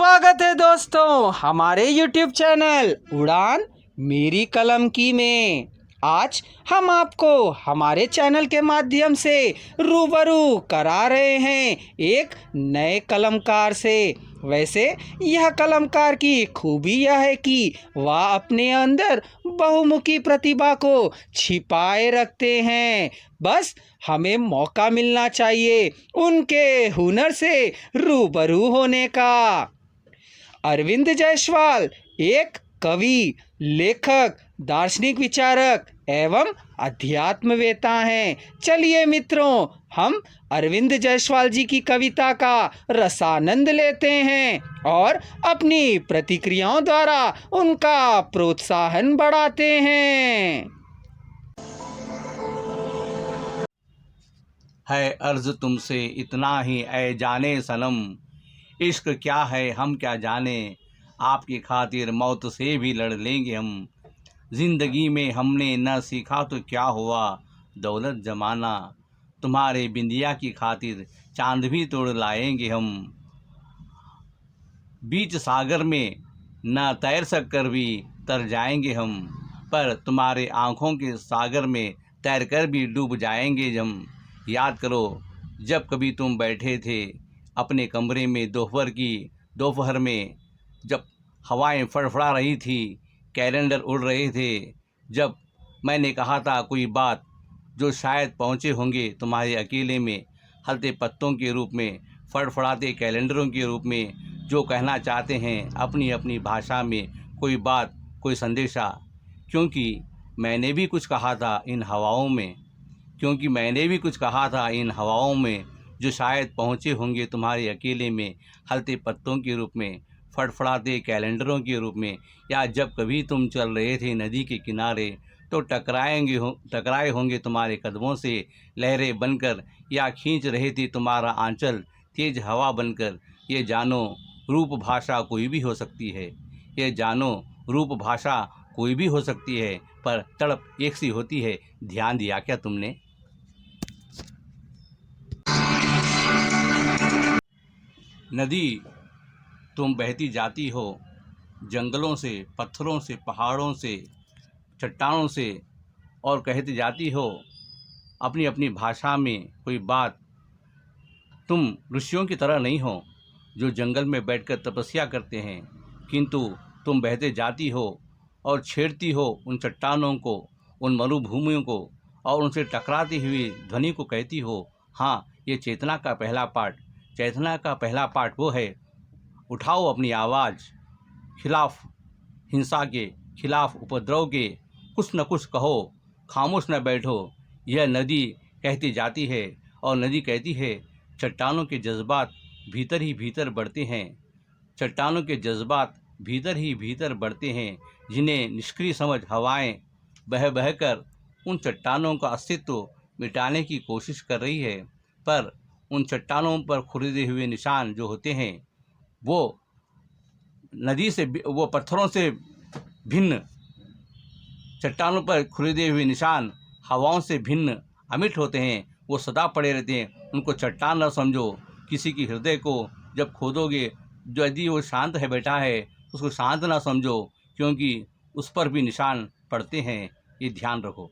स्वागत है दोस्तों हमारे YouTube चैनल उड़ान मेरी कलम की में। आज हम आपको हमारे चैनल के माध्यम से रूबरू करा रहे हैं एक नए कलमकार से। वैसे यह कलमकार की खूबी यह है कि वह अपने अंदर बहुमुखी प्रतिभा को छिपाए रखते हैं। बस हमें मौका मिलना चाहिए उनके हुनर से रूबरू होने का। अरविंद जायसवाल एक कवि, लेखक, दार्शनिक विचारक एवं अध्यात्मवेता हैं। चलिए मित्रों, हम अरविंद जायसवाल जी की कविता का रसानंद लेते हैं और अपनी प्रतिक्रियाओं द्वारा उनका प्रोत्साहन बढ़ाते हैं। है अर्ज तुमसे इतना ही ऐ जाने सनम, इश्क क्या है हम क्या जाने, आपकी खातिर मौत से भी लड़ लेंगे हम। जिंदगी में हमने न सीखा तो क्या हुआ, दौलत जमाना, तुम्हारे बिंदिया की खातिर चांद भी तोड़ लाएंगे हम। बीच सागर में न तैर सककर भी तर जाएंगे हम, पर तुम्हारे आँखों के सागर में तैर कर भी डूब जाएंगे हम। याद करो जब कभी तुम बैठे थे अपने कमरे में दोपहर में, जब हवाएं फड़फड़ा रही थी, कैलेंडर उड़ रहे थे, जब मैंने कहा था कोई बात जो शायद पहुँचे होंगे तुम्हारे अकेले में, हलते पत्तों के रूप में, फड़फड़ाते कैलेंडरों के रूप में, जो कहना चाहते हैं अपनी अपनी भाषा में, कोई बात कोई संदेशा। क्योंकि मैंने भी कुछ कहा था इन हवाओं में, जो शायद पहुँचे होंगे तुम्हारे अकेले में, हलते पत्तों के रूप में, फड़फड़ाते कैलेंडरों के रूप में। या जब कभी तुम चल रहे थे नदी के किनारे तो टकराए होंगे तुम्हारे कदमों से लहरें बनकर, या खींच रहे थे तुम्हारा आंचल तेज हवा बनकर। ये जानो रूप भाषा कोई भी हो सकती है, पर तड़प एक सी होती है। ध्यान दिया क्या तुमने? नदी तुम बहती जाती हो जंगलों से, पत्थरों से, पहाड़ों से, चट्टानों से, और कहती जाती हो अपनी अपनी भाषा में कोई बात। तुम ऋषियों की तरह नहीं हो जो जंगल में बैठकर तपस्या करते हैं, किंतु तुम बहते जाती हो और छेड़ती हो उन चट्टानों को, उन मरुभूमियों को, और उनसे टकराती हुई ध्वनि को कहती हो, हाँ, ये चेतना का पहला पाठ वो है। उठाओ अपनी आवाज़, खिलाफ हिंसा के, खिलाफ उपद्रव के, कुछ न कुछ कहो, खामोश न बैठो। यह नदी कहती जाती है, और नदी कहती है चट्टानों के जज्बात भीतर ही भीतर बढ़ते हैं, जिन्हें निष्क्रिय समझ हवाएं बह बहकर उन चट्टानों का अस्तित्व मिटाने की कोशिश कर रही है। पर उन चट्टानों पर खुरदे हुए निशान जो होते हैं, वो पत्थरों से भिन्न, चट्टानों पर खुरदे हुए निशान हवाओं से भिन्न, अमिट होते हैं। वो सदा पड़े रहते हैं। उनको चट्टान न समझो। किसी की हृदय को जब खोदोगे, जो यदि वो शांत है, बैठा है, उसको शांत ना समझो, क्योंकि उस पर भी निशान पड़ते हैं। ये ध्यान रखो।